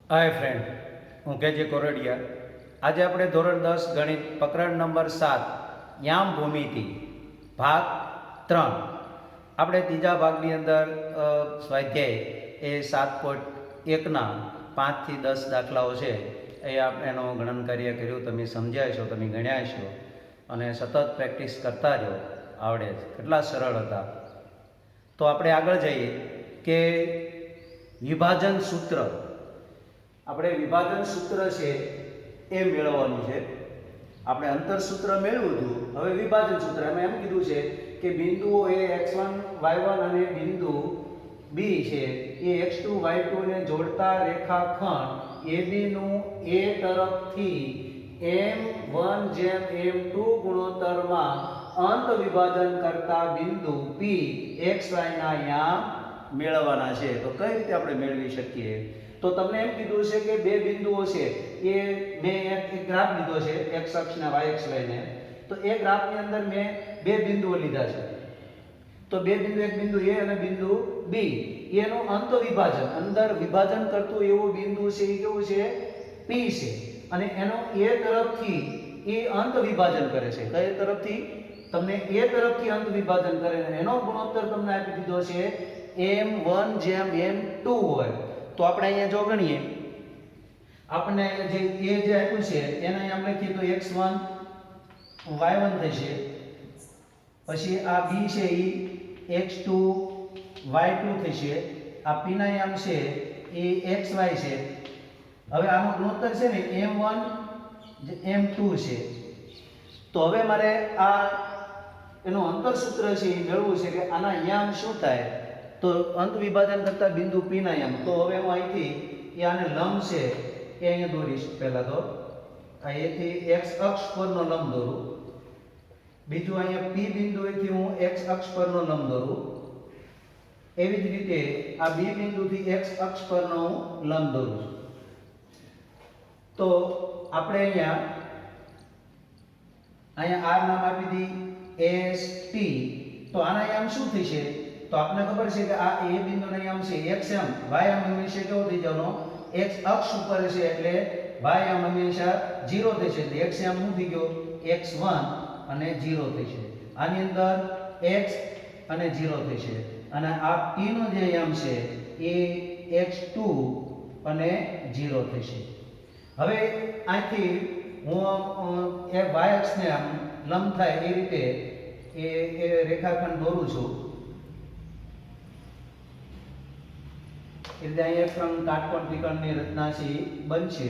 હાય friend, હું કેજે કોરડિયા. આજે આપણે ધોરણ 10 ગણિત પ્રકરણ નંબર 7 યામ ભૂમિતિ ભાગ 3 આપણે ત્રીજા ભાગની અંદર સ્વાધ્યાય એ 7.1ના 5 થી 10 દાખલાઓ છે એ આપણે એનું ગણન કાર્ય કર્યું. તમે સમજ્યા છો, તમે ગણ્યા છો અને સતત પ્રેક્ટિસ કરતા રહો, આવડે છે. કેટલા સરળ હતા. તો આપણે આગળ જઈએ કે વિભાજન સૂત્ર. આપણે વિભાજન સૂત્ર છે એ મેળવવાનું છે. આપણે અંતર સૂત્ર મેળવ્યું હતું, હવે વિભાજન સૂત્ર. એમાં એમ કીધું છે કે બિંદુઓ એ x1 y1 અને બિંદુ B છે એ x2 y2 ને જોડતા રેખાખંડ AB નું A તરફથી m1 જેમ m2 ગુણોત્તરમાં અંત વિભાજન કરતા બિંદુ P xy ના યામ મેળવવાના છે. તો કઈ રીતે આપણે મેળવી શકીએ? તો તમને એમ કીધું છે કે બે બિંદુઓ છે એ મેં એક ગ્રાફ લીધો છે x અક્ષ ને y અક્ષ લઈને. તો એ ગ્રાફની અંદર મેં બે બિંદુઓ લીધા છે. તો બે બિંદુ, એક બિંદુ A અને બિંદુ B, એનું અંત વિભાજન, અંદર વિભાજન કરતું એવું બિંદુ છે એ કેવું છે? P છે. અને એનો A તરફથી એ અંત વિભાજન કરે છે. કઈ તરફથી? તમને A તરફથી અંત વિભાજન કરે છે. એનો ગુણોત્તર તમને આપી દીધો છે m1 જેમ m2 હોય. તો આપણે અહીંયા જો ગણીએ, આપણે જે A જે આપ્યું છે એને અહીંયા આપણે લખીએ તો x1 y1 થશે. પછી આ B છે એ x2 y2 થશે. આ P ના યામ છે એ xy છે. હવે આનો ગુણોત્તર છે ને m1 m2 છે. તો હવે મારે આ એનું અંતર સૂત્ર છે એ મેળવવું છે કે આના યામ શું થાય. તો અંત વિભાજન કરતા બિંદુ P ના યામ. તો હવે હું અહીંથી એ આને લંબ છે એ અહીંયા દોરીશ. પહેલા તો અહીંથી x અક્ષ પરનો લંબ દોરું. બીજું અહીંયા P બિંદુએથી હું x અક્ષ પરનો લંબ દોરું. એવી જ રીતે આ B બિંદુથી x અક્ષ પરનો હું લંબ દોરું. તો આપણે અહીંયા R નામ આપી દી S T. તો આના યામ શું થશે? તો આપણને ખબર છે કે આ A બિંદુના યામ છે x m, y m હંમેશા કેવો થઈ જવાનો? x અક્ષ ઉપર છે એટલે y m હંમેશા 0 થશે. એટલે x m શું થઈ ગયો? x1 અને 0 થશે. આની અંદર x અને 0 થશે. અને આ P નો જે યામ છે એ x2 અને 0 થશે. હવે અહીંથી હું એ y અક્ષને આમ લંબ થાય એ રીતે એ રેખાખંડ દોરું છું. એટલે અહીંયા ક્રમ કાટકોણ ત્રિકોણની રચના છે બનશે.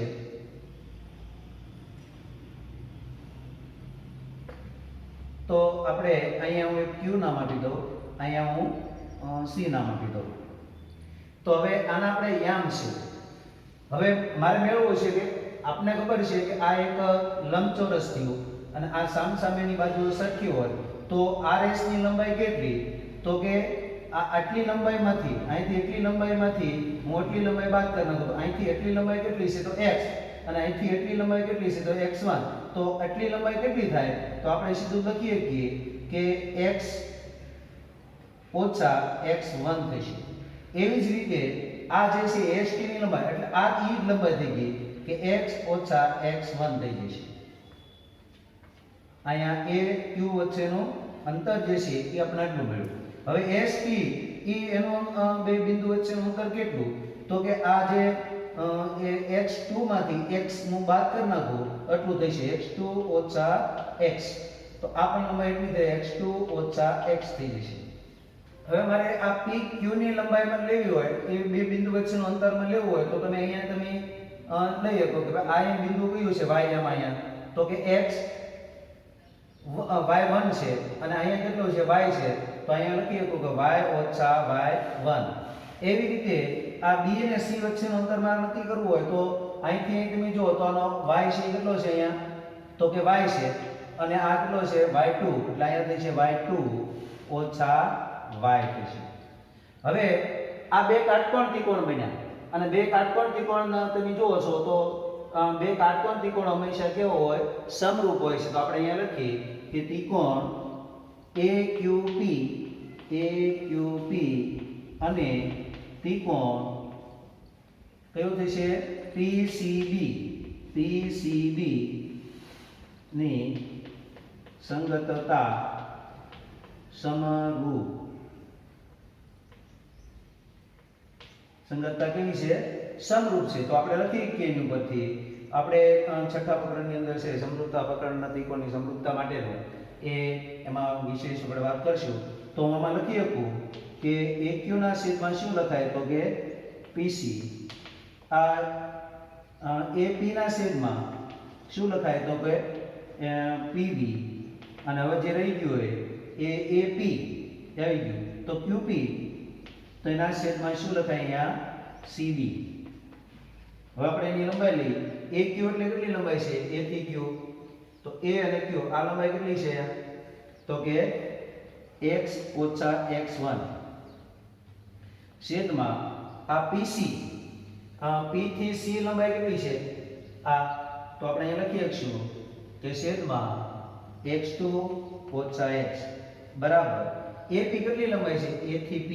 તો આપણે અહીંયા હું એક Q નામ આપી દઉં, અહીંયા હું C નામ આપી દઉં. તો હવે આના આપણે યામ છે. હવે મારે મેળવવું છે કે આપને ખબર છે કે આ એક લંબચોરસ થયું અને આ સામસામેની બાજુ સરખી હોય તો RS ની લંબાઈ કેટલી? તો કે આ આટલી લંબાઈમાંથી, અહીંથી એટલી લંબાઈમાંથી હું એટલી લંબાઈ બાદ કરી નાખું. તો અહીંથી એટલી લંબાઈ કેટલી છે? તો x. અને અહીંથી એટલી લંબાઈ કેટલી છે? તો x1. તો આટલી લંબાઈ કેટલી થાય? તો આપણે સીધું લખીએ કે x ઓછા x1 થશે. એવી જ રીતે આ જે છે ST ની લંબાઈ, એટલે આ ઈ લંબાઈ થઈ ગઈ કે x ઓછા x1 થઈ જશે. અહીંયા A Q વચ્ચેનું અંતર જે છે એ આપણે આટલું મળ્યું. હવે SP એનું બે બિંદુ વચ્ચેનું અંતર કેટલું? તો કે આ જે x2 માંથી x નું બાદ કરી નાખું એટલું થશે x2 ઓછા x. તો આ પણ લંબાઈ એટલી થાય x2 ઓછા x થઈ જશે. હવે મારે આ PQ ની લંબાઈમાં લેવી હોય, એ બે બિંદુ વચ્ચેનું અંતરમાં લેવું હોય તો તમે અહીંયા તમે લઈ શકો કે આ બિંદુ કયું છે? y m. અહીંયા તો કે x y1 છે અને અહીંયા કેટલું છે? y છે. તો અહીંયા લખી શકો કે y ઓછા y1. એવી રીતે આ B અને C વચ્ચેનું અંતર મારે નક્કી કરવું હોય તો અહીંથી અહીં તમે જુઓ તો આનો y છે કેટલો છે અહીંયા? તો કે y છે. અને આ કેટલો છે? y2. એટલે અહીંયા થશે y2 ઓછા y થશે. હવે આ બે કાટકોણ ત્રિકોણ બન્યા અને બે કાટકોણ ત્રિકોણ તમે જુઓ છો તો બે કાટકોણ ત્રિકોણ હંમેશા કેવો હોય? સમરૂપ હોય છે. તો આપણે અહીંયા લખીએ કે ત્રિકોણ AQP અને ત્રિકોણ કયું થશે PCB ની સંગતતા સમરૂપ. સંગતતા કેવી છે? સમરૂપ છે. તો આપણે લખી કે એની ઉપરથી આપણે છઠ્ઠા પ્રકરણની અંદર છે સમરૂપતા પ્રકરણના ત્રિકોણની સમરૂપતા માટેનો એમાં વિશેષ આપણે વાત કરશું. તો આમાં લખી શકું કે AQ ના છેદમાં શું લખાય તો કે PC. આ AP ના છેદમાં શું લખાય તો કે PB. અને હવે જે રહી ગયું હોય એ AP આવી ગયું તો QP, તો એના છેદમાં શું લખાય અહીંયા CB. હવે આપણે એની લંબાઈ લઈએ. AQ એટલે કેટલી લંબાઈ છે? A થી Q. તો A અને Q આ લંબાઈ કેટલી છે તો કે x ઓછા x1 છેદમાં આ PC. P થી C લંબાઈ કેટલી છે આ? તો આપણે અહીં લખી શકશું કે છેદમાં x2 ઓછા x બરાબર AP કેટલી લંબાઈ છે? A થી P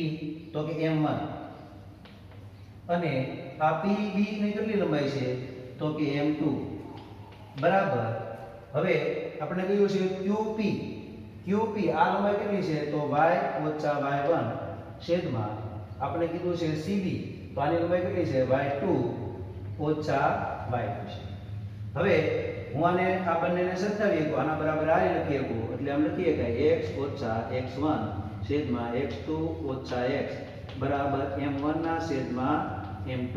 તો કે m1. અને આ PB ની કેટલી લંબાઈ છે તો કે m2 બરાબર. હવે આપણે કહ્યું છે QP આ લંબાઈ કેટલી છે તો y ઓછા y1 છેદમાં આપણે કીધું છે CB. તો આની લંબાઈ કેટલી છે y2 ઓછા y2 છે. હવે હું આને આ બંનેને સરખાવીએ તો આના બરાબર આ લખી શકું. એટલે આમ લખીએ કે x ઓછા x1 છેદમાં x2 ઓછા x બરાબર m1 ના છેદમાં m2.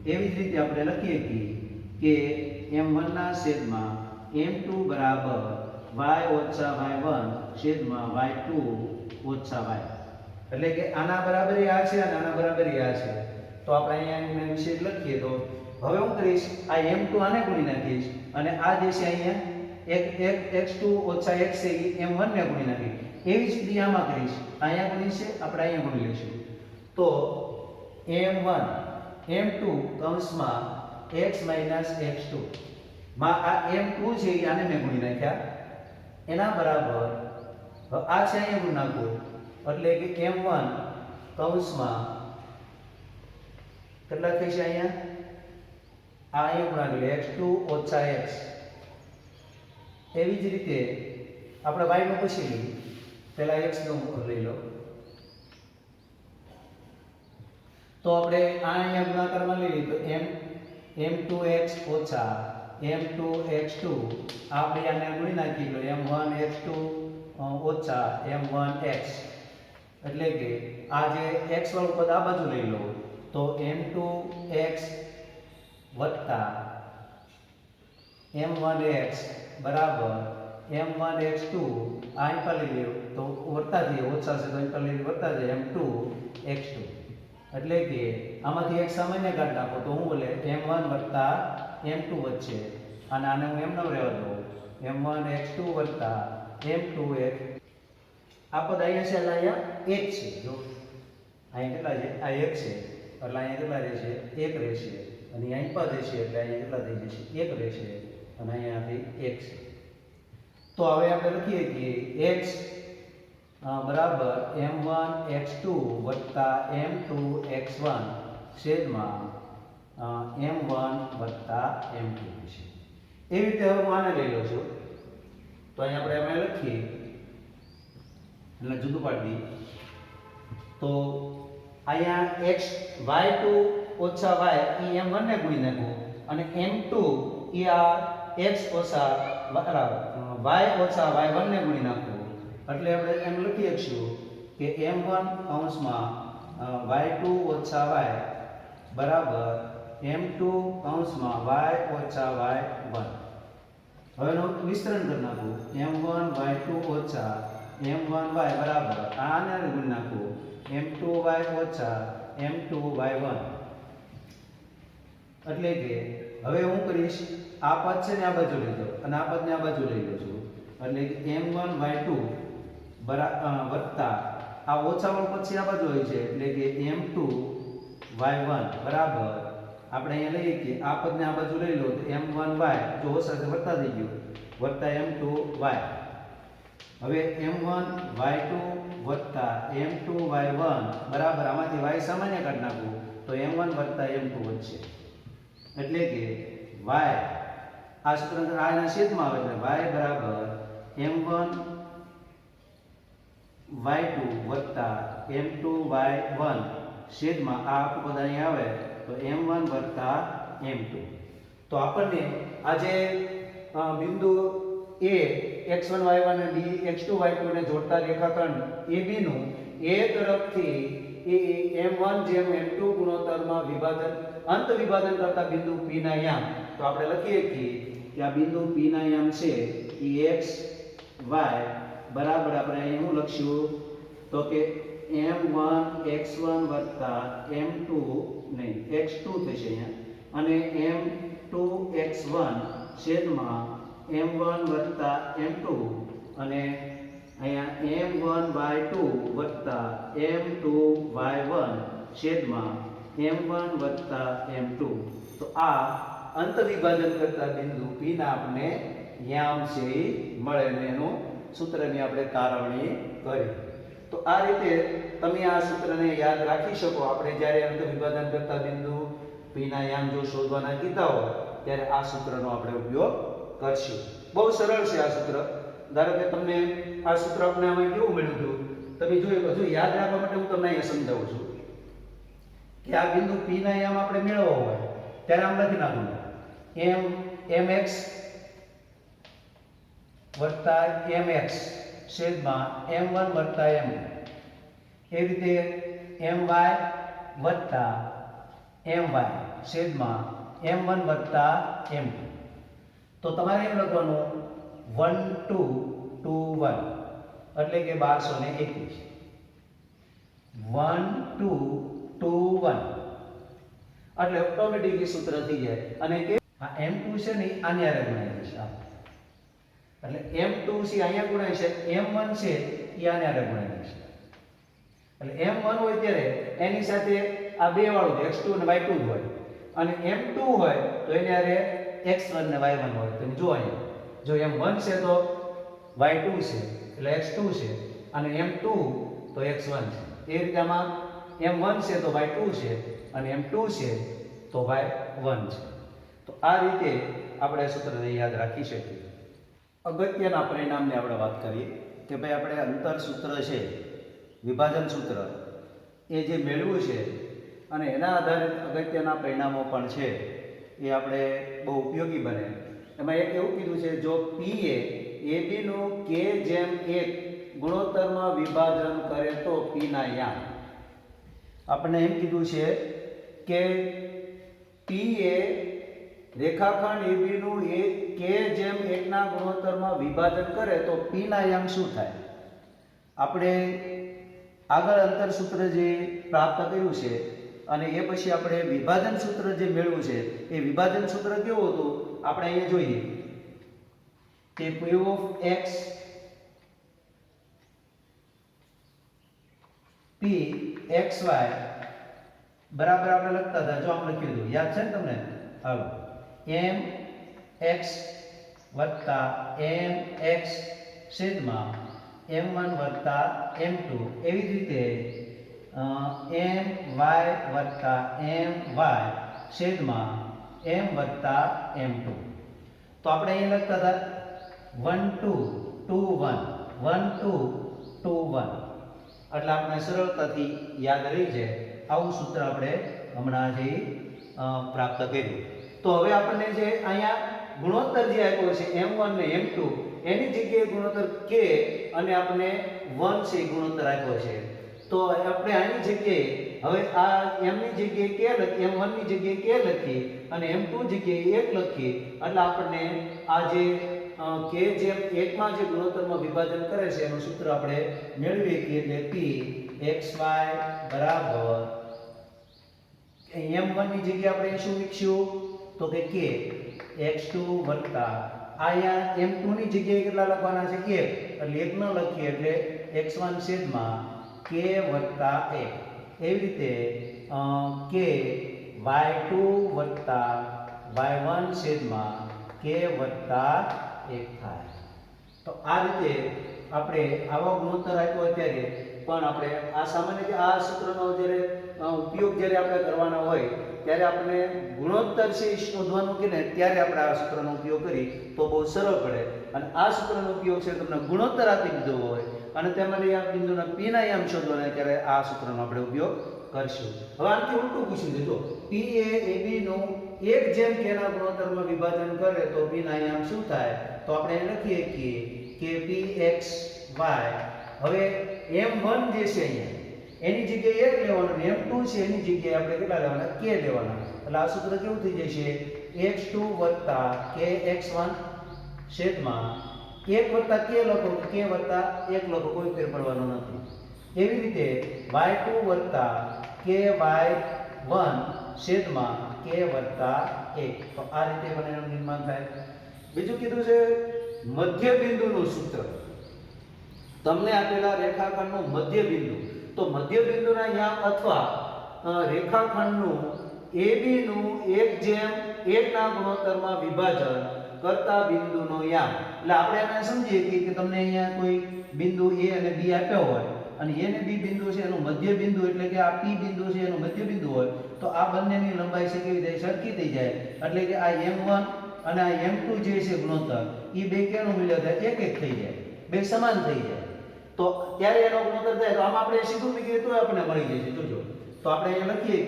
એવી જ રીતે આપણે લખીએ કે m1 ના છેદમાં m2 બરાબર y ઓછા y1 છેદમાં y2 ઓછા y. એટલે કે આના બરાબર આ છે અને આના બરાબર આ છે. તો આપણે અહીંયા વિશે લખીએ તો હવે હું કરીશ આ m2 આને ગુણી નાખીશ અને આ જે છે અહીંયા x2 ઓછા x છે એ m1 ને ગુણી નાખીશ. એવી જ રીતે આમાં કરીશ. અહીંયા ગુણી છે આપણે અહીંયા ગુણી લઈશું. તો m1 m2 કૌંસમાં x x2 માં આ m2 છે એ આને મેં ગુણી નાખ્યા એના બરાબર આ છે અહીંયા ગુણ નાખું એટલે કે m1 કૌંસમાં કેટલા થશે અહીંયા આ અહીંયા ગુણાકાર x2 ઓછા x. એવી જ રીતે આપણે y નું પૂછી લઈએ. પહેલા x નું લઈ લો તો આપણે આ અહીંયા ગુણાકારમાં લઈ લઈએ તો m2x ઓછા m2x2 આપણે આને ગુણી નાખી લો m1x2 ઓછા m1x. એટલે કે આ જે x વાળું પદ આ બાજુ લઈ લો તો m2x વત્તા m1x બરાબર m1x2 આ અહીં પર લઈ લો તો વત્તા થી ઓછા છે તો અહીં પર લઈ વત્તા જાય m2x2. એટલે કે આમાંથી એક સામાન્ય કાઢ નાખો તો હું બોલે m1 વત્તા m2 વચ્ચે અને આને હું m ન રહેવા દઉં m1x2 વત્તા m2x. આ પદ અહીંયા છે એટલે અહીંયા 1 છે. જો અહીંયા કેટલા છે આ 1 છે એટલે અહીંયા કેટલા રહેશે 1 રહેશે અને અહીં પદ છે એટલે અહીંયા કેટલા થઈ જશે 1 રહેશે અને અહીંયાથી 1 છે. તો હવે આપણે લખીએ કે x બરાબર m1x2 વત્તા m2x1 છેદમાં m1 વત્તા m2 છે. એવી રીતે હવે હું આને લઈ લઉં છું તો અહીં આપણે એમાં લખીએ એટલે જુદું પાડી દઈએ તો અહીંયા x y2 ઓછા y એ m1 ને ગુણી નાખું અને m2 એ આ x ઓછા y ઓછા y1 ને ગુણી નાખું. એટલે આપણે એમ લખી શકીશું કે m1 કૌંસમાં y2 ઓછા y બરાબર m2 કૌંસમાં y ઓછા y1. હવે એનું વિસ્તરણ કરી નાખું m1 y2 ઓછા m1y બરાબર આને ગુણી નાખું m2y ઓછા m2y1. એટલે કે હવે હું કરીશ આ પદ છે ને આ બાજુ લઈ લો અને આ પદને આ બાજુ લઈ લઉં છું એટલે કે m1y2 વત્તા આ ઓછા વાળું પદ છે આ બાજુ હોય છે એટલે કે m2y1 બરાબર આપણે અહીંયા લઈએ કે આ પદને આ બાજુ લઈ લો તો m1y જો ઓછા છે વત્તા થઈ ગયું વત્તા m2y. હવે m1y2 વત્તા m2y1 બરાબર આમાંથી y સામાન્ય કાઢી નાખું તો તો m1 વત્તા m2 વધશે. એટલે કે y આ સૂત્ર આ એના છેદમાં આવે એટલે y બરાબર m1 y2 વત્તા m2 y1 છેદમાં આ આખું પદ અહીં આવે તો m1 વત્તા m2. તો આપણને આ જે બિંદુ a x1 y1 અને b x2 y2 ને જોડતા રેખાખંડ AB નું a તરફથી એ m1 જેમ m2 ગુણોત્તરમાં વિભાજન અંત વિભાજન કરતા બિંદુ p ના યામ. તો આપણે લખીએ કે આ બિંદુ p ના યામ છે એ x y બરાબર આપણે અહીં શું લખશું તો કે m1 x1 વત્તા m2 નહીં x2 થશે અહીંયા અને m2 x1 છેદમાં m1 વત્તા m2 અને અહીંયા m1 y2 વત્તા m2 y1 છેદમાં m1 વત્તા m2. તો આ અંત વિભાજન કરતા બિંદુ p ના આપણે યામ છે મળે ને એનું સૂત્રની આપણે તારવણી કરી. તો આ રીતે તમે આ સૂત્રને યાદ રાખી શકો. આપણે જ્યારે અંત વિભાજન કરતા બિંદુ p ના યામ જો શોધવાના કીધા હોય ત્યારે આ સૂત્રનો આપણે ઉપયોગ કરશું. બહુ સરળ છે આ સૂત્ર. ધારો કે તમને આ સૂત્ર આપણે આમાં કેવું મળ્યું હતું તમે જોયું. હજુ યાદ રાખવા માટે હું તમને અહીંયા સમજાવું છું કે આ બિંદુ p ના યામ આપણે મેળવવો હોય ત્યારે આમ લખી નાખવું mx વત્તા mx છેદમાં m1 વત્તા m. એ રીતે my વત્તા my છેદમાં m1 વત્તા m2. તો તમારે એમ લખવાનું 1 2 2 1 એટલે કે 1221. 1 2 2 1 એટલે ઓટોમેટિકલી સૂત્ર થઈ જાય. અને કે આ m2 છે ને આની હારે ગુણાય છે. એટલે m2 છે અહીંયા ગુણાય છે, m1 છે એ આની હારે ગુણાય છે. એટલે m1 હોય ત્યારે એની સાથે આ બે વાળું x2 અને y2 જ હોય અને m2 હોય તો એની હારે x1 ને y1 હોય. તમે જો અહીંયા જો m1 છે તો y2 છે એટલે x2 છે અને m2 તો x1 છે. એ રીતે આમાં m1 છે તો y2 છે અને m2 છે તો y1 છે. તો આ રીતે આપણે સૂત્રને યાદ રાખી શકીએ. અગત્યના પરિણામની આપણે વાત કરીએ કે ભાઈ આપણે અંતર સૂત્ર છે વિભાજન સૂત્ર એ જે મેળવ્યું છે અને એના આધારિત અગત્યના પરિણામો પણ છે એ આપણે બહુ ઉપયોગી બને. એમાં એક એવું કીધું છે જો p એ ab નું k/1 ગુણોત્તરમાં વિભાજન કરે તો p ના યામ. આપણને એમ કીધું છે કે p એ રેખાખંડ AB નું k/1 ના ગુણોત્તરમાં વિભાજન કરે તો p ના યામ શું થાય. આપણે આગળ અંતર સૂત્ર જે પ્રાપ્ત કર્યું છે અને એ પછી આપણે વિભાજન સૂત્ર જે મેળવ્યું છે એ વિભાજન સૂત્ર કેવું હતું આપણે અહીંયા જોઈએ કે p of x p xy બરાબર આપણે લખતા હતા. જો આમ લખી દઉં યાદ છે ને તમને. હાલો m x વત્તા m x છેદમાં m1 વત્તા m2. એવી જ રીતે my વત્તા my છેદમાં m વત્તા m2. તો આપણે અહીં લખતા હતા 1 2 2 1 1 2 2 1 એટલે આપણે સરળતાથી યાદ રહી જાય. આવું સૂત્ર આપણે હમણાં જે પ્રાપ્ત કર્યું. તો હવે આપણને જે અહીંયા ગુણોત્તર જે આપ્યો છે m1 ને m2 એની જગ્યાએ ગુણોત્તર k અને આપણે 1 છે ગુણોત્તર આપ્યો છે. તો આપણે આની જગ્યાએ હવે આ m ની જગ્યાએ k લખી, m1 ની જગ્યાએ k લખી અને m2 જગ્યાએ 1 લખી એટલે આપણને આ જે k/1 માં જે ગુણોત્તરમાં વિભાજન કરે છે એનું સૂત્ર આપણે મેળવીએ કે એટલે p xy બરાબર m1 ની જગ્યાએ આપણે શું લખીશું તો કે k x2 વત્તા અહીંયા m2 ની જગ્યાએ કેટલા લખવાના છે 1 એટલે 1 ન લખીએ એટલે x1 છેદમાં k વત્તા 1. એવી રીતે k y2 વત્તા y1 છેદમાં k વત્તા 1 થાય. તો આ રીતે આપણે આવા ગુણોત્તર આપ્યો અત્યારે પણ આપણે આ સામાન્ય આ સૂત્રનો જ્યારે ઉપયોગ જ્યારે આપણે કરવાના હોય ત્યારે આપણે ગુણોત્તર છે એ શોધવાનું કે ને ત્યારે આપણે આ સૂત્રનો ઉપયોગ કરી તો બહુ સરળ પડે. અને આ સૂત્રનો ઉપયોગ છે તમને ગુણોત્તર આપી દીધો હોય અને તમારે આ બિંદુના p ના યામ શોધવાના ત્યારે આ સૂત્રનો આપણે ઉપયોગ કરશું. હવે આનાથી ઉલટું પૂછ્યું છે. જો p એ ab નું 1 k ના ગુણોત્તરમાં વિભાજન કરે તો p ના યામ શું થાય? તો આપણે લખીએ કે px y. હવે m1 જે છે અહીંયા એની જગ્યાએ 1 લેવાનું, m2 છે એની જગ્યાએ આપણે કેટલા લેવાના? k લેવાના. એટલે આ સૂત્ર કેવું થઈ જશે? x2 kx1 છેદમાં 1 k લખો કે k 1 લખો, કોઈ ફેર પડવાનો નથી. એવી રીતે y2 ky1 છેદમાં k 1. તો આ રીતે પણ એનું નિર્માણ થાય. બીજું કીધું છે મધ્ય બિંદુનું સૂત્ર. તમને આપેલા રેખાખંડનું મધ્ય બિંદુ, તો મધ્ય બિંદુના યામ અથવા રેખાખંડનું AB નું 1:1 ના ગુણોત્તરમાં વિભાજન કરતા બિંદુનો યામ. એટલે આપણે એને સમજીએ કે તમને અહીંયા કોઈ બિંદુ A અને B આપ્યો હોય અને A અને B બિંદુ છે એનું મધ્ય બિંદુ એટલે કે આ P બિંદુ છે એનું મધ્ય બિંદુ હોય તો આ બંનેની લંબાઈ છે કેવી થાય? સરખી થઈ જાય. એટલે કે આ M1 અને આ M2 જે છે ગુણોત્તર એ બે કેનું મૂલ્ય થાય? 1 થઈ જાય, બે સમાન થઈ જાય. તો ત્યારે એનો ગુણોત્તર થાય. તો આમાં આપણે સીધું મૂકીએ તો આપણને મળી જશે. જોજો, તો આપણે અહીંયા લખીએ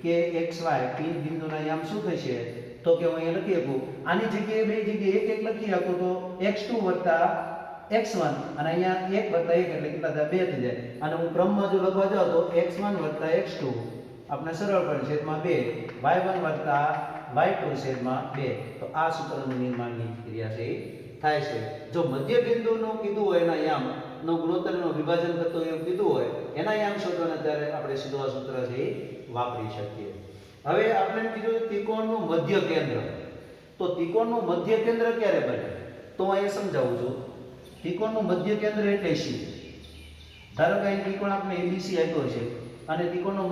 કે xy p બિંદુના યામ શું થશે? તો કે હું અહીંયા લખી શકું આની જગ્યાએ બે જગ્યાએ 1 લખી શકું તો x2 x1 અને અહીંયા 1 1 એટલે કેટલા થાય? 2 થઈ જાય. અને હું ક્રમમાં જો લખવા જાઉં તો x1 x2 આપણે સરળ પડે છેદમાં 2 y1 y2 છેદમાં 2. તો આ સૂત્રનું નિર્માણની ક્રિયા છે થાય છે. જો મધ્ય બિંદુનું કીધું હોય એના યામ નો ગુણોત્તરનો વિભાજન કરતો એવું કીધું હોય એના યામ શોધવાના ત્યારે આપણે સીધો આ સૂત્ર છે વાપરી શકીએ. હવે આપણે કીધું ત્રિકોણનું મધ્ય કેન્દ્ર. તો ત્રિકોણનું મધ્ય કેન્દ્ર ક્યારે બને? તો અહીં સમજાવું છું. ત્રિકોણનું મધ્ય કેન્દ્ર એટલે શું? ધારો કે અહીં ત્રિકોણ આપણે ABC આપ્યો છે અને ત્રિકોણનો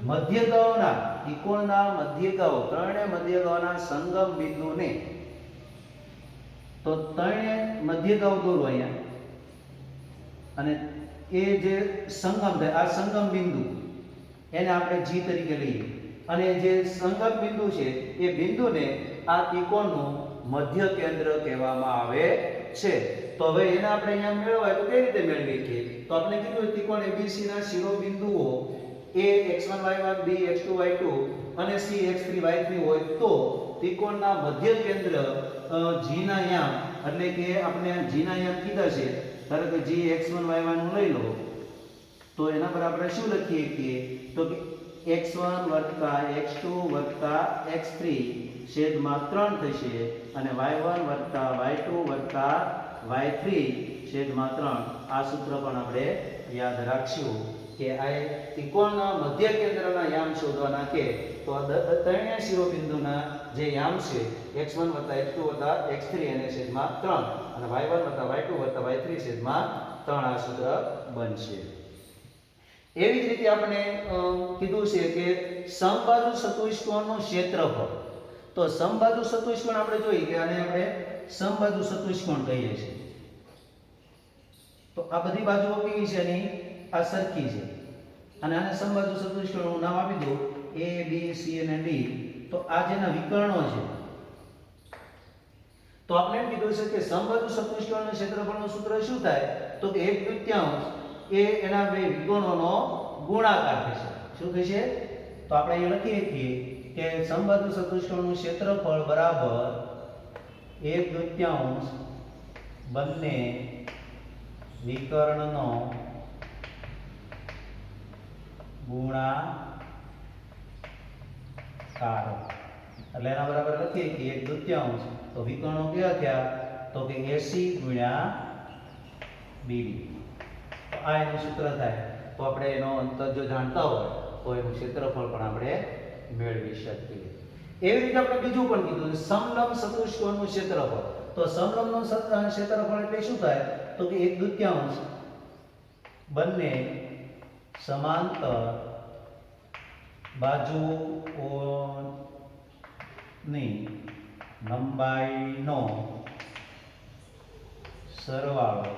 મધ્યગાઓના ત્રિકોણના મધ્યગાઓ ત્રણે મધ્યગાઓના સંગમ બિંદુને, તો ત્રણે મધ્યગાઓ દોરો અહીંયા અને એ જે સંગમ થાય આ સંગમ બિંદુ એને આપણે G તરીકે લઈએ અને જે સંગમ બિંદુ છે એ બિંદુને આ ત્રિકોણનું મધ્ય કેન્દ્ર કહેવામાં આવે છે. તો હવે એને આપણે અહીંયા મેળવવા તો કઈ રીતે મેળવીએ છીએ? તો આપણે કીધું ત્રિકોણ ABC ના શિરોબિંદુઓ A x1 y1 B x2 y2 અને C x3 y3 હોય તો ત્રિકોણના મધ્ય કેન્દ્ર G ના યામ એટલે કે આપણે G ના યામ કીધા છે. ધારો કે G x1 y1 નું લઈ લો તો એના પર આપણે શું લખીએ કે તો કે x1 x2 x3 છેદમાં 3 થશે અને y1 y2 y3 છેદમાં 3. આ સૂત્ર પણ આપણે યાદ રાખશું કે આ ત્રિકોણના મધ્ય કેન્દ્રના યામ શોધવાના કે તો ત્રણેય શિરોબિંદુના જે યામ છે x1 x2 x3 અને છેદમાં 3 અને y1 y2 y3 છેદમાં 3 આ સૂત્ર બનશે. એવી જ રીતે આપણે કીધું છે કે સમબાજુ ચતુષ્કોણનું ક્ષેત્રફળ. તો સમબાજુ ચતુષ્કોણ આપણે જોઈએ કે આને આપણે સમબાજુ ચતુષ્કોણ કહીએ છીએ. તો આ બધી બાજુઓ કેવી છે એની આ સરખી છે અને આને સમબાજુ ચતુષ્કોણનું નામ આપી દો A B C અને D. તો આ જેના વિકર્ણો છે તો આપણે એમ કીધું છે કે સમબાજુ ચતુષ્કોણના ક્ષેત્રફળનું સૂત્ર શું થાય? તો કે 1/3 એ એના બે વિકર્ણોનો ગુણાકાર થશે. શું થશે? તો આપણે અહીં લખીએ છીએ કે સમબાજુ ચતુષ્કોણનું ક્ષેત્રફળ બરાબર 1/3 બંને વિકર્ણનો ગુણાકાર. એટલે એના બરાબર લખીએ કે 1/3 તો વિકર્ણો કેવા થયા? તો કે AC ગુણ્યા BD. તો આ એનું સૂત્ર થાય. તો આપણે એનો અંતર જો જાણતા હોય તો એનું ક્ષેત્રફળ પણ આપણે મેળવી શકીએ. એવી રીતે આપણે બીજું પણ કીધું સમલંબ ચતુષ્કોણનું ક્ષેત્રફળ. તો સમલંબનું ક્ષેત્રફળ એટલે શું થાય? તો કે 1/2 બંને સમાંતર બાજુઓની લંબાઈનો સરવાળો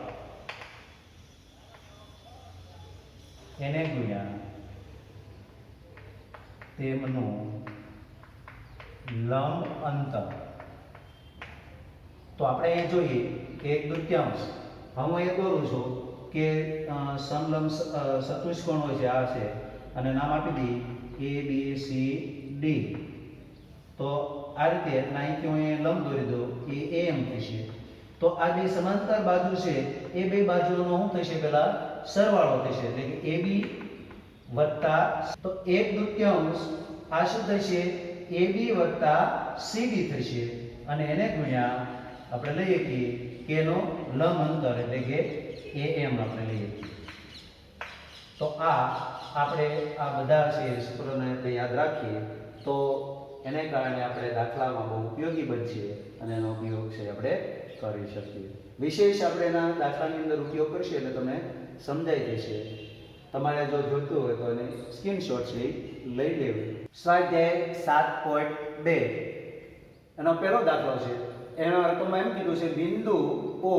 એને ગુણ્યા તેમનું લંબ અંતર. તો આપણે અહીંયા જોઈએ કે 1/2. હું એ દોરું છું કે સમલંબ ચતુષ્કોણ હોય છે આ છે અને નામ આપી દી A B C D. તો આ રીતે અહીંથી હું લંબ દોરી દઉં એ AM થશે. તો આ બે સમાંતર બાજુ છે એ બે બાજુઓનો શું થશે પહેલા સરવાળો થશે એટલે કે AB વત્તા તો 1/2 આ શું થશે AB વત્તા CD થશે અને એને ગુણ્યા આપણે લઈએ કે નો લંબ અંતર એટલે કે AM આપણે લઈએ. તો આપણે આ બધા છે સૂત્રોને યાદ રાખીએ તો એને કારણે આપણે દાખલામાં બહુ ઉપયોગી બનશે અને એનો ઉપયોગ છે આપણે કરી શકીએ. વિશેષ આપણે એના દાખલાની અંદર ઉપયોગ કરશે એટલે તમને સમજાઈ જશે. તમારે જો જોઈતું હોય તો એને સ્ક્રીનશોટ લઈ લેવું. સ્વાધ્યાય 7.2 એનો પહેલો દાખલો છે. એના અર્થમાં એમ કીધું છે બિંદુ O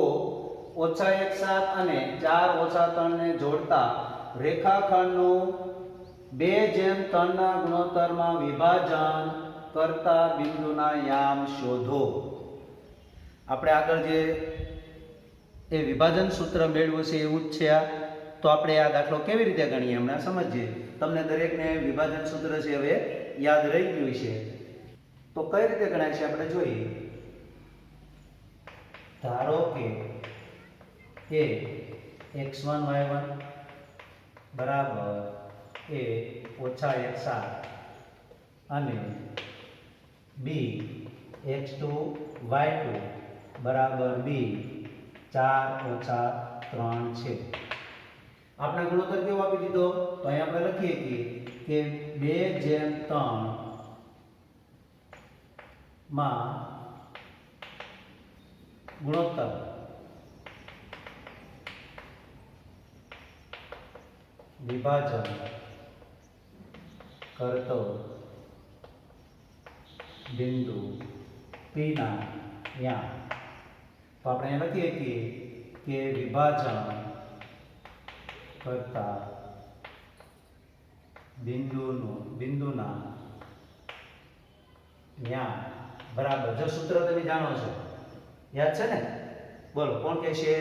-1 અને 4 - 3 ને જોડતા રેખાખંડનું 2:3 ના ગુણોત્તરમાં વિભાજન કરતા બિંદુના યામ શોધો. આપણે આગળ જે એ વિભાજન સૂત્ર મેળવ્યું છે એવું જ છે આ. તો આપણે આ દાખલો કેવી રીતે ગણીએ હમણાં સમજીએ. તમને દરેકને વિભાજન સૂત્ર છે હવે યાદ રહી ગયું છે. તો કઈ રીતે ગણાય છે આપણે જોઈએ. ધારો કે A x1 y1 બરાબર A -1 અને B x2 y2 બરાબર B 4 - 3 છે. આપણે ગુણોત્તર કેવો આપી દીધો તો અહીં આપણે લખીએ કે 2:3 માં ગુણોત્તર વિભાજન કરતો બિંદુ P ના યામ. તો આપણે લખીએ કે વિભાજન કરતા બિંદુના યામ બરાબર. જો સૂત્ર તમે જાણો છો યાદ છે ને? બોલો કોણ કહેશે?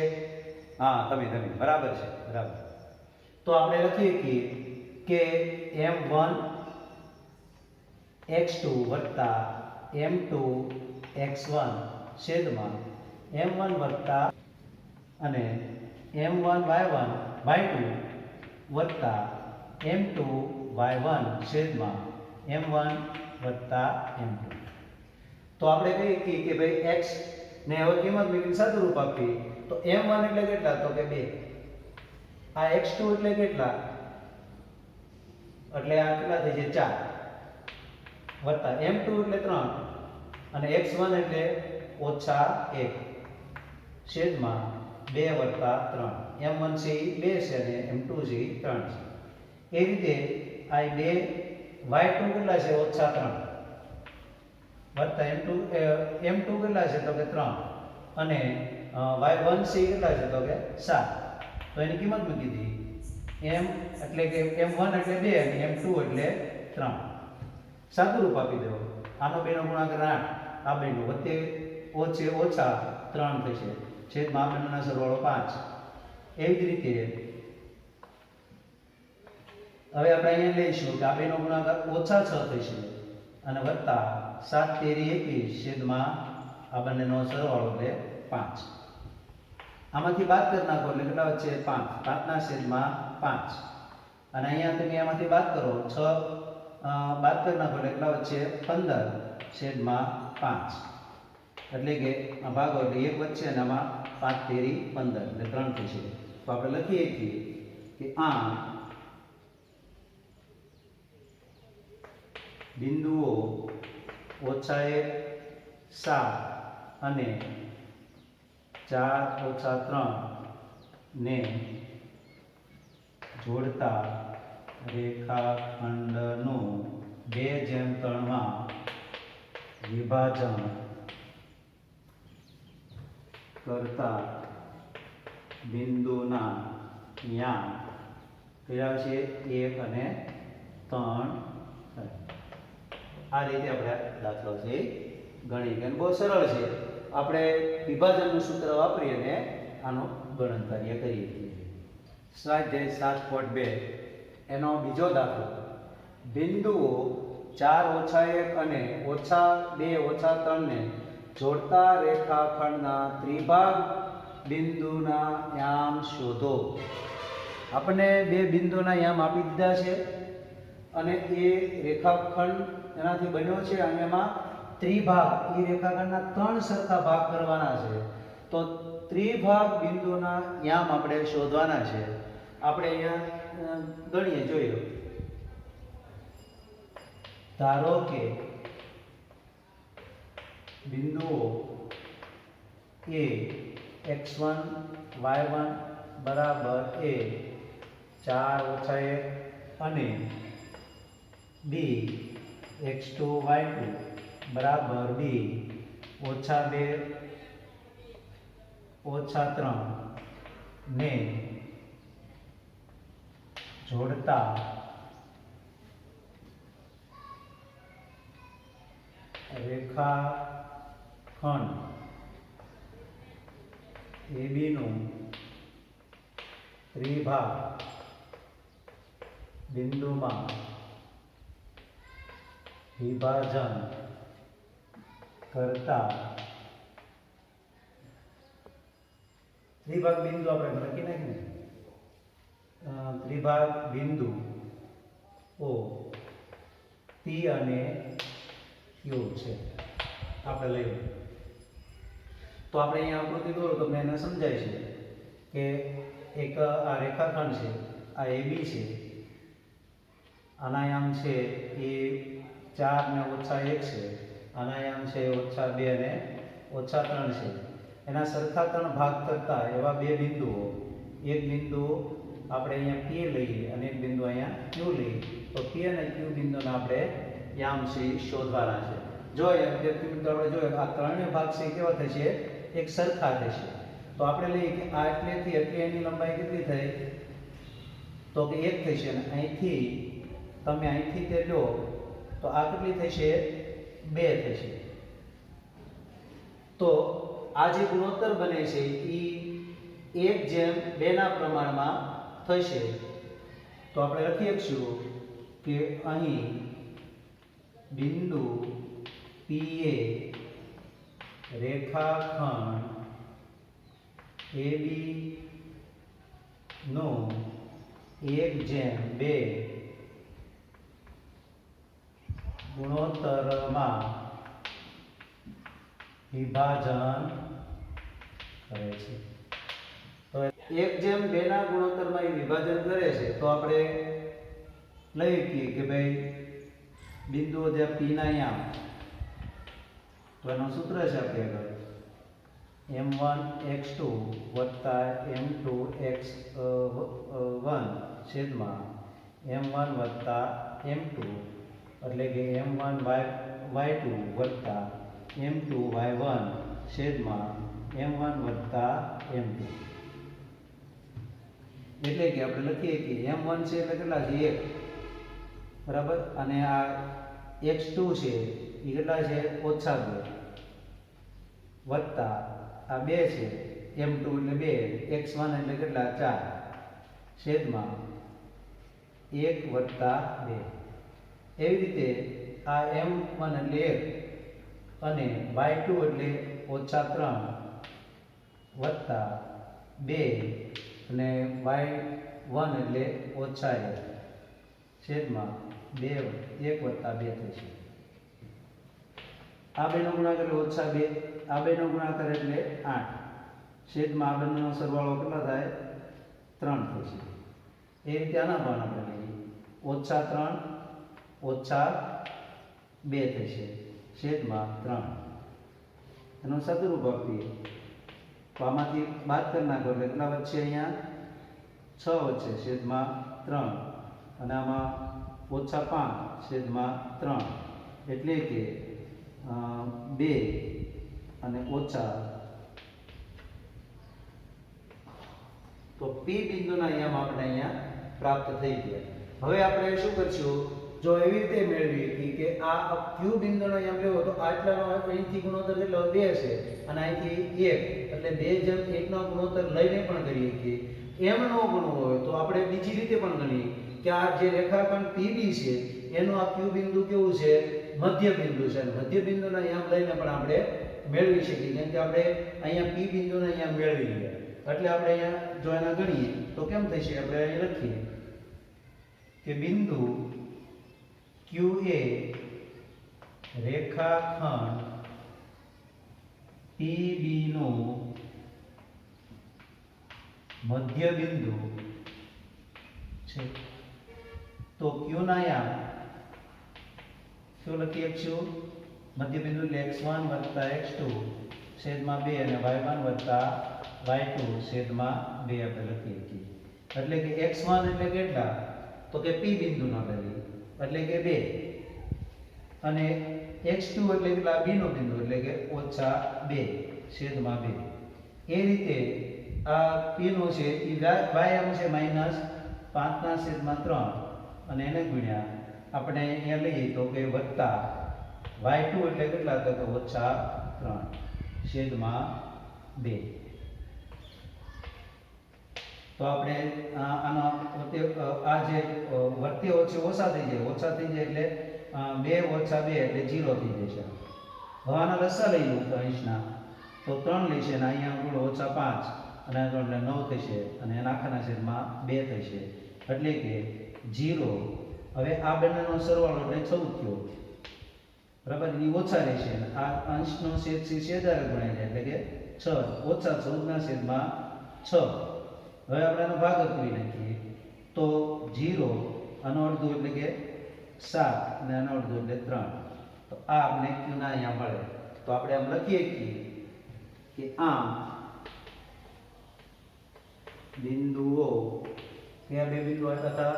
હા તમે બરાબર છે બરાબર. તો આપણે લખીએ કે m1 x2 વત્તા m2 x1 છેદમાં m1 વત્તા અને m1 y1 y2 વત્તા m2 y1 છેદમાં m1 વત્તા m2. તો આપણે કહીએ કે ભાઈ x ને હવે કિંમત મૂકીને સાદું રૂપ આપીએ તો m1 એટલે કેટલા તો કે 2. આ x2 એટલે કેટલા એટલે આ કેટલા થઈ જાય 4 વત્તા m2 એટલે 3 અને x1 એટલે -1 છેદમાં 2 વત્તા 3. m1 છે એ 2 છે અને m2 છે એ 3 છે. એ રીતે આ 2 y2 કેટલા છે -3 વત્તા m2 કેટલા છે તો કે 3 અને y1 છે કેટલા છે તો કે 7. તો એની કિંમત મૂકી દીધી. m એટલે કે m1 એટલે 2 અને m2 એટલે 3. સાદું રૂપ આપી દો. આનો બેનો ગુણાકાર 8. આ બેનો વચ્ચે ઓછા 3 થશે છેદમાં આ બેનો સરવાળો 5. એવી જ રીતે હવે આપણે અહીંયા લઈશું કે આ બેનો ગુણાકાર -6 થશે અને વત્તા 7 તેરી 21 છેદમાં આ બંનેનો સરવાળો એટલે 5. આમાંથી બાદ કરી નાખો એટલે કેટલા વચ્ચે 5. 5 ના છેદમાં 5 અને અહીંયા તમે આમાંથી બાદ કરો 6 બાદ કરી નાખો એટલે કેટલા વચ્ચે 15 છેદમાં 5 એટલે કે આ ભાગો એટલે 1 વચ્ચે અને આમાં 5 તેરી 15 એટલે 3 થશે. તો આપણે લખીએ કે આ બિંદુઓ -1 7 અને 4 - 3 ને જોડતા રેખાખંડનું 2:3 માં વિભાજન કરતા બિંદુના યામ કયા છે 1 અને 3. આ રીતે આપણે દાખલો છે ગણી કે બહુ સરળ છે. આપણે વિભાજનનું સૂત્ર વાપરી અને આનો ગણન કાર્ય કરીએ છીએ. સ્વાધ્યાય 7.2 એનો બીજો દાખલો. બિંદુઓ 4 - 1 અને -2 - 3 ને જોડતા રેખાખંડના ત્રિભાગ બિંદુના યામ શોધો. આપણને બે બિંદુના યામ આપી દીધા છે અને એ રેખાખંડ એનાથી બન્યો છે અને એમાં ત્રિભાગ એ રેખાખંડના 3 સરખા ભાગ કરવાના છે. તો ત્રિભાગ બિંદુના યામ આપણે શોધવાના છે. આપણે અહીંયા ગણીએ જોઈએ. ધારો કે બિંદુઓ એ x1 y1 બરાબર a 4 - 1 અને b x2 y2 બરાબર b -2 - 3 ને જોડતા રેખાખંડ AB નું ત્રિભાગ બિંદુમાં વિભાજન કરતા ત્રિભાગ બિંદુ આપણે લખી નાખીએ. ત્રિભાગ બિંદુ O P અને Q છે આપણે લઈએ. તો આપણે અહીંયા આકૃતિ દોરો તો મને સમજાય છે કે એક આ રેખાખંડ છે, આ AB છે, આના યામ છે એ 4 ને -1 છે, આના યામ છે -2 અને -3 છે. એના સરખા 3 ભાગ કરતા એવા બે બિંદુઓ, એક બિંદુ આપણે અહીંયા P લઈએ અને એક બિંદુ અહીંયા Q લઈએ. તો P અને Q બિંદુના આપણે યામ છે શોધવાના છે. જો આપણે જોઈએ આ ત્રણેય ભાગ છે કેવા થશે? એક સરખા થશે. તો આપણે લઈએ કે આ એટલેથી એટલે એની લંબાઈ કેટલી થઈ? તો કે 1 થશે. અને અહીંથી તમે અહીંથી તે લો તો આ કેટલી થશે? 2 થશે. તો આ જે ગુણોત્તર બને છે એ 1:2 ના પ્રમાણમાં થશે. તો આપણે લખી શકીશું કે અહીં બિંદુ P એ રેખાખંડ AB નો 1:2 ગુણોત્તરમાં વિભાજન કરે છે. તો 1:2 ના ગુણોત્તરમાં એ વિભાજન કરે છે. તો આપણે લઈ શકીએ કે ભાઈ બિંદુઓ જે P ના યામ, તો એનું સૂત્ર છે આપણે આગળ m1 x2 m2 x1 છેદમાં m1 m2 એટલે કે m1 y2 m2 y1 છેદમાં m1 m2. એટલે કે આપણે લખીએ કે m1 છે એટલે કેટલા છે? 1 બરાબર. અને આ x2 છે એ કેટલા છે? -2 વત્તા આ 2 છે m2 એટલે 2, x1 એટલે કેટલા? 4 છેદમાં 1 + 2. એવી રીતે આ m1 એટલે 1 અને y2 એટલે -3 વત્તા 2 અને y1 એટલે -1 છેદમાં 1 + 2 થશે. આ બેનો ગુણાકાર એટલે -2, આ બેનો ગુણાકાર એટલે 8 છેદમાં આ બંનેનો સરવાળો કેટલા થાય? 3 થશે. એ રીતે આના પણ આપણે લઈએ -3 -2 થશે છેદમાં 3. એનો સદરૂપ આપીએ તો આમાંથી બાદ કરી નાખો એટલે કેટલા વચ્ચે? અહીંયા 6 વચ્ચે છેદમાં 3 અને આમાં -5 છેદમાં 3 એટલે કે 2 અને ઓછા. તો P બિંદુના યામ આપણે અહીંયા પ્રાપ્ત થઈ ગયા. હવે આપણે શું કરશું જો એવી રીતે મેળવી હતી કે આ ક્યુ બિંદુનો યામ લેવો તો આટલાનો અહીંથી ગુણોત્તર કેટલો 2 છે અને અહીંથી 1 એટલે 2/1 નો ગુણોત્તર લઈને પણ કરીએ કે એમ નો ગણવો હોય તો આપણે બીજી રીતે પણ ગણીએ કે આ જે રેખાખંડ PB છે એનું આ ક્યુ બિંદુ કેવું છે મધ્ય બિંદુ છે અને મધ્ય બિંદુના યામ લઈને પણ આપણે મેળવી શકીએ કેમ કે આપણે અહીંયા P બિંદુના યામ મેળવી લીધા એટલે આપણે અહીંયા જો એના ગણીએ તો કેમ થશે આપણે અહીં લખીએ કે બિંદુ QA રેખાખંડ PB નું મધ્ય બિંદુ છે તો Q ના યામ શું લખીએ છું મધ્ય બિંદુ એટલે x1 + x2 છેદમાં 2 અને y1 + y2 છેદમાં 2 આપણે લખીએ છીએ એટલે કે x1 એટલે કેટલા તો કે P બિંદુના બિંદુ એટલે કે 2 અને x2 એટલે કેટલા B નો બિંદુ એટલે કે -2 છેદમાં 2 એ રીતે આ P નો છે એ y આમ છે -5/3 અને એને ગુણ્યા આપણે અહીંયા લઈએ તો કે વત્તા y2 એટલે કેટલા તો કે -3 છેદમાં 2 તો આપણે આનો આ જે વર્તે ઓછા થઈ જાય એટલે 2 - 2 એટલે 0 થઈ જશે હવે આના લસા લઈ લઉં તો અંશના તો 3 લેશે અને અહીંયા ગુણ -5 અને આ 3 એટલે 9 થશે અને એના આખાના છેદમાં 2 થશે એટલે કે 0 હવે આ બંનેનો સરવાળો એટલે 14 થયો બરાબર એની ઓછા રહેશે આ અંશનો છેદ છે છેદાર ગણાય છે એટલે કે 6 -14 ના છેદમાં 6 હવે આપણે આનો ભાગ કરી નાખીએ તો 0 આનો અડધું એટલે કે 7 અને આનો અડધું એટલે 3 તો આ આપણે Q ના અહીંયા મળે તો આપણે આમ લખીએ કે આમ બિંદુઓ કયા બે બિંદુ હતા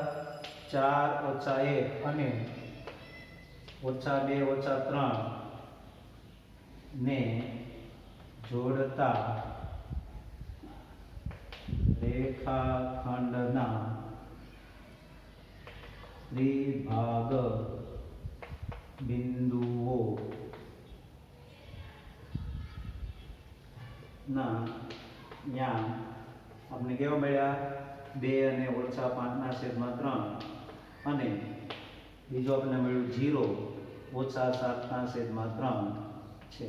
4 - 1 અને -2 - 3 ને જોડતા રેખાખંડના ત્રિભાગ બિંદુઓ ના યામ આપણે કેવા મળ્યા 2 અને -5/3 અને બીજો આપણને મળ્યું 0 -7/3 છે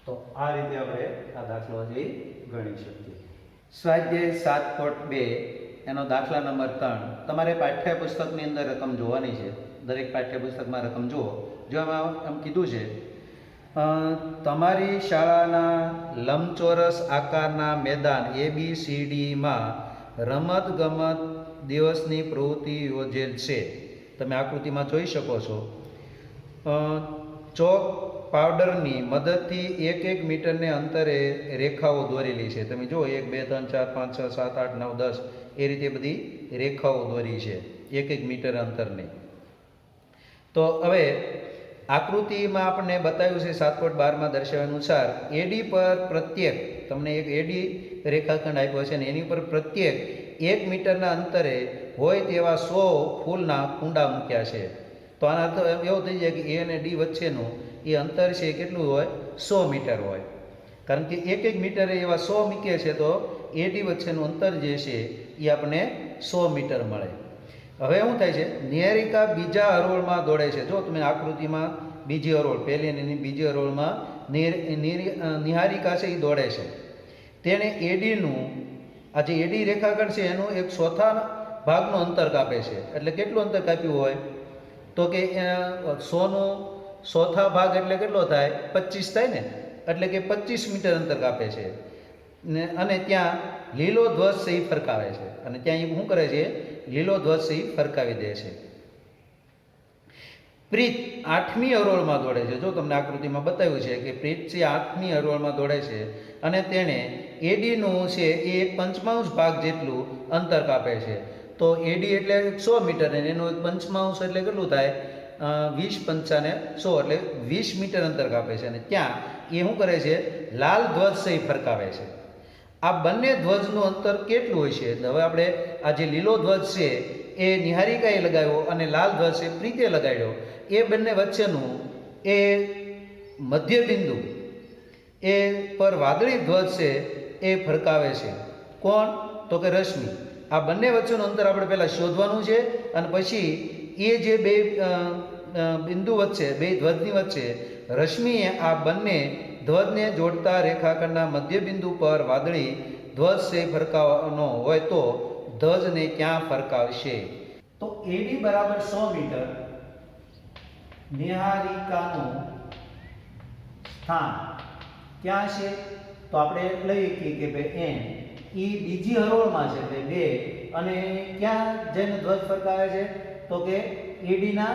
તો આ રીતે આપણે આ દાખલો હજી ગણી શકીએ સ્વાધ્યાય 7.2 એનો દાખલા નંબર 3 તમારે પાઠ્યપુસ્તકની અંદર રકમ જોવાની છે દરેક પાઠ્યપુસ્તકમાં રકમ જુઓ જો એમાં એમ કીધું છે તમારી શાળાના લંબચોરસ આકારના મેદાન ABCD માં રમત ગમત દિવસની પ્રવૃત્તિ યોજેલ છે તમે આકૃતિમાં જોઈ શકો છો ચોક પાવડરની મદદથી 1 મીટરને અંતરે રેખાઓ દોરેલી છે તમે જો 1 2 3 4 5 6 7 8 9 10 એ રીતે બધી રેખાઓ દોરી છે 1 મીટર અંતરની તો હવે આકૃતિમાં આપણને બતાવ્યું છે 7.12 માં દર્શાવ્યા અનુસાર AD પર પ્રત્યેક તમને એક AD રેખાખંડ આપ્યો છે અને એની પર પ્રત્યેક 1 મીટરના અંતરે હોય તેવા 100 ફૂલના કુંડા મૂક્યા છે તો આનો અર્થ એવો થઈ જાય કે A અને D વચ્ચેનું એ અંતર છે કેટલું હોય 100 મીટર હોય કારણ કે 1 મીટરે એવા 100 મૂકીએ છે તો AD વચ્ચેનું અંતર જે છે એ આપણને 100 મીટર મળે હવે શું થાય છે નિહારિકા બીજા હરોળમાં દોડે છે જો તમે આકૃતિમાં બીજી હરોળ પહેલી અને બીજી હરોળમાં નિહારિકા છે એ દોડે છે તેણે ADનું આ જે AD રેખાખંડ છે એનું એક ચોથા ભાગનું અંતર કાપે છે એટલે કેટલું અંતર કાપ્યું હોય તો કે 100 નો ચોથા ભાગ એટલે કેટલો થાય 25 થાય ને એટલે કે 25 મીટર અંતર કાપે છે ને અને ત્યાં લીલો ધ્વજ છે એ ફરકાવે છે અને ત્યાં એ શું કરે છે લીલો ધ્વજ છે એ ફરકાવી દે છે પ્રીત 8મી હરોળમાં દોડે છે જો તમને આકૃતિમાં બતાવ્યું છે કે પ્રીત છે 8મી હરોળમાં દોડે છે અને તેણે ADનું છે એ 1/5 ભાગ જેટલું અંતર કાપે છે તો AD એટલે 100 મીટર અને એનું 1/5 એટલે કેટલું થાય 20 પંચાને 100 એટલે 20 મીટર અંતર કાપે છે અને ત્યાં એ શું કરે છે લાલ ધ્વજ છે એ ફરકાવે છે આ બંને ધ્વજનું અંતર કેટલું હોય છે હવે આપણે આ જે લીલો ધ્વજ છે એ નિહારિકાએ લગાવ્યો અને લાલ ધ્વજ છે પ્રીતે લગાડ્યો. એ બંને વચ્ચેનું એ મધ્યબિંદુ એ પર વાદળી ધ્વજ છે એ ફરકાવે છે. કોણ? તો કે રશ્મિ. આ બંને વચ્ચેનું અંતર આપણે પહેલાં શોધવાનું છે અને પછી એ જે બે બિંદુ વચ્ચે, બે ધ્વજની વચ્ચે રશ્મિએ આ બંને ધ્વજને જોડતા રેખાખંડના મધ્યબિંદુ પર વાદળી ધ્વજ છે ફરકાવવાનો હોય તો ધ્વજને ક્યાં ફરકાવશે? તો એડી બરાબર 100 મીટર, નિહારિકાનું સ્થાન ક્યાં છે? તો આપણે લઈએ કે ભાઈ એન એ બીજી હરોળમાં છે, એટલે 2, અને ક્યાં જઈને ધ્વજ ફરકાવે છે? તો કે એડીના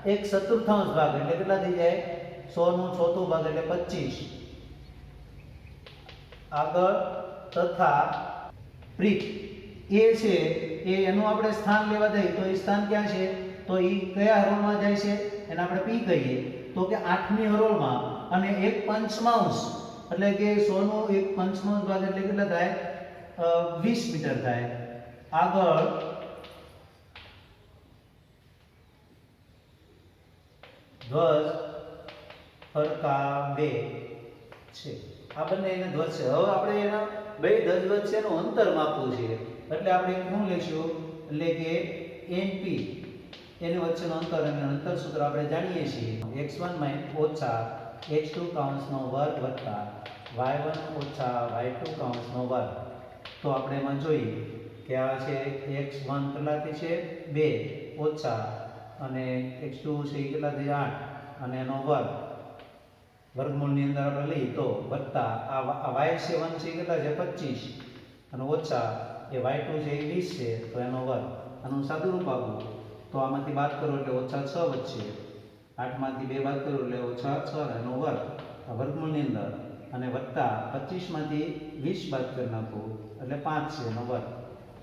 1/4 ભાગ, એટલે કેટલા થઈ જાય? 100/4 ભાગ એટલે 25. આગળ તથા પ્રીત એ છે એ એનું આપણે સ્થાન લેવા જઈએ તો એ સ્થાન ક્યાં છે? તો એ કયા હરોળમાં જાય છે? એને આપણે પી કહીએ. તો કે 8મી હરોળમાં, અને 1/5 એટલે કે 100 નો 1/5 ભાગ એટલે કેટલા થાય? 20 મીટર થાય. આગળ ધ્વજ ફરકાવે છે. આ બંને એને ધ્વજ છે. હવે આપણે એના બે ધ્વજ વચ્ચેનું અંતર માપવું છે, એટલે આપણે શું લઈશું? એટલે કે NP એની વચ્ચેનું અંતર, અને અંતર સૂત્ર આપણે જાણીએ છીએ. x1 ઓછા x2 કૌંસનો વર્ગ વત્તા y1 ઓછા y2 કૌંસનો વર્ગ. તો આપણે એમાં જોઈએ કે આ છે x1 કેટલાથી છે? 2 ઓછા, અને x2 છે કેટલાથી? 8, અને એનો વર્ગ વર્ગમૂળની અંદર આપણે લઈએ તો વત્તા આ y છે 1 છે કેટલા છે? 25, અને ઓછા એ y2 છે એ 20 છે, તો એનો વર્ગ. આનું સાદું રૂપ આપવું તો આમાંથી બાદ કરો એટલે ઓછા 6 વધશે. 8 માંથી 2 બાદ કરો એટલે ઓછા 6, એનો વર્ગ આ વર્ગમૂળની અંદર, અને વત્તા 25 માંથી 20 બાદ કરી નાખો એટલે 5 છે એનો વર્ગ.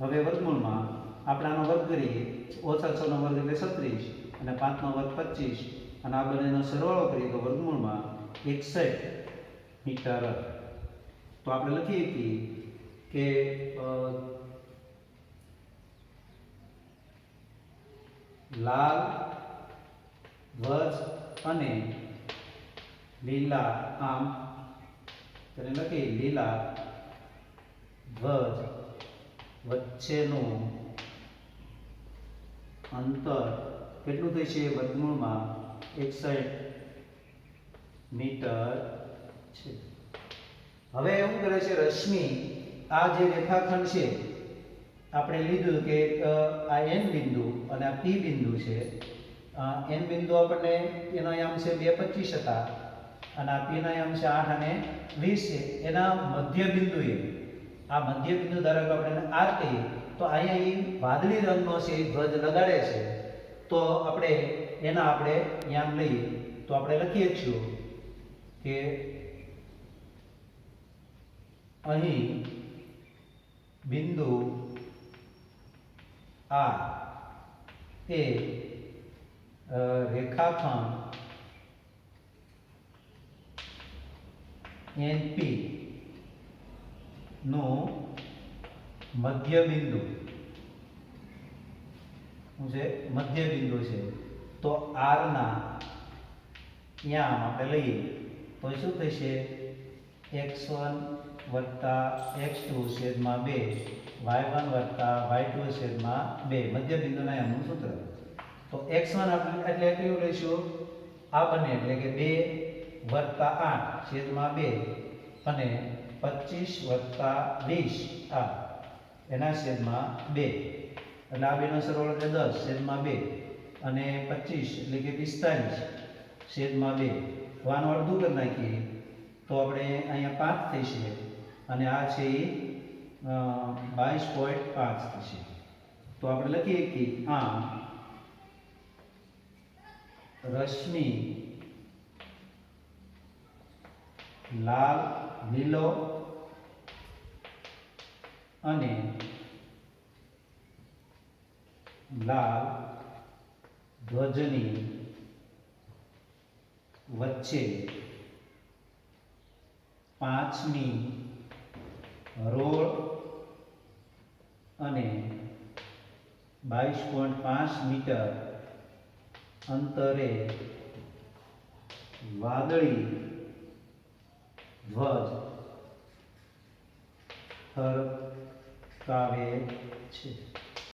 હવે વર્ગમૂળમાં આપણે આનો વર્ગ કરીએ, ઓછા 6 નો વર્ગ એટલે 36, અને 5 નો વર્ગ 25, અને આ બંનેનો સરવાળો કરીએ તો વર્ગમૂળમાં 61 મીટર. તો આપણે લખીએ કે લાલ ધ્વજ અને લીલા, આમ તેને લખીએ લીલા ધ્વજ વચ્ચેનું અંતર કેટલું થશે? વર્ગમૂળમાં 61 મીટર છે. હવે શું કરે છે રશ્મિ? આ જે રેખાખંડ છે આપણે લીધું કે આ n બિંદુ અને આ p બિંદુ છે. n બિંદુ આપણને એનો યામ છે 225 હતા, અને આ p ના યામ છે 8 અને 20 છે. એના મધ્ય બિંદુએ, આ મધ્ય બિંદુ ધારો કે આપણે r કહીએ, તો અહીંયા એ વાદળી રંગનો છે ધ્વજ લગાડે છે, તો આપણે એના આપણે યામ લઈએ તો આપણે લખીએ છીએ કે અહીં બિંદુ આ એ રેખાખંડ NP નું મધ્ય બિંદુ છે. તો R ના યામ આપણે લઈએ તો શું થશે? x1 x2 છેદમાં 2, y1 y2 છેદમાં 2, મધ્ય બિંદુના યામનું સૂત્ર. તો x1 આપણે એટલે કેવું લઈશું? આ બંને એટલે કે 2 + 8 છેદમાં 2, અને 25 + 20 આ એના છેદમાં 2, એટલે આ બેનો સરવાળો એટલે 10 છેદમાં 2, અને 25 એટલે કે 45 છેદમાં 2. તો આનું અડધું કરી નાખીએ તો આપણે અહીંયા 5 થશે, અને આ છે એ 22.5 થશે. તો આપણે લખીએ કે આમ રશ્મિ લાલ, લીલો અને લાલ ધ્વજની વચ્ચે 5મી હરોળ અને 22.5 મીટર અંતરે વાદળી ધ્વજ ફરકાવે છે.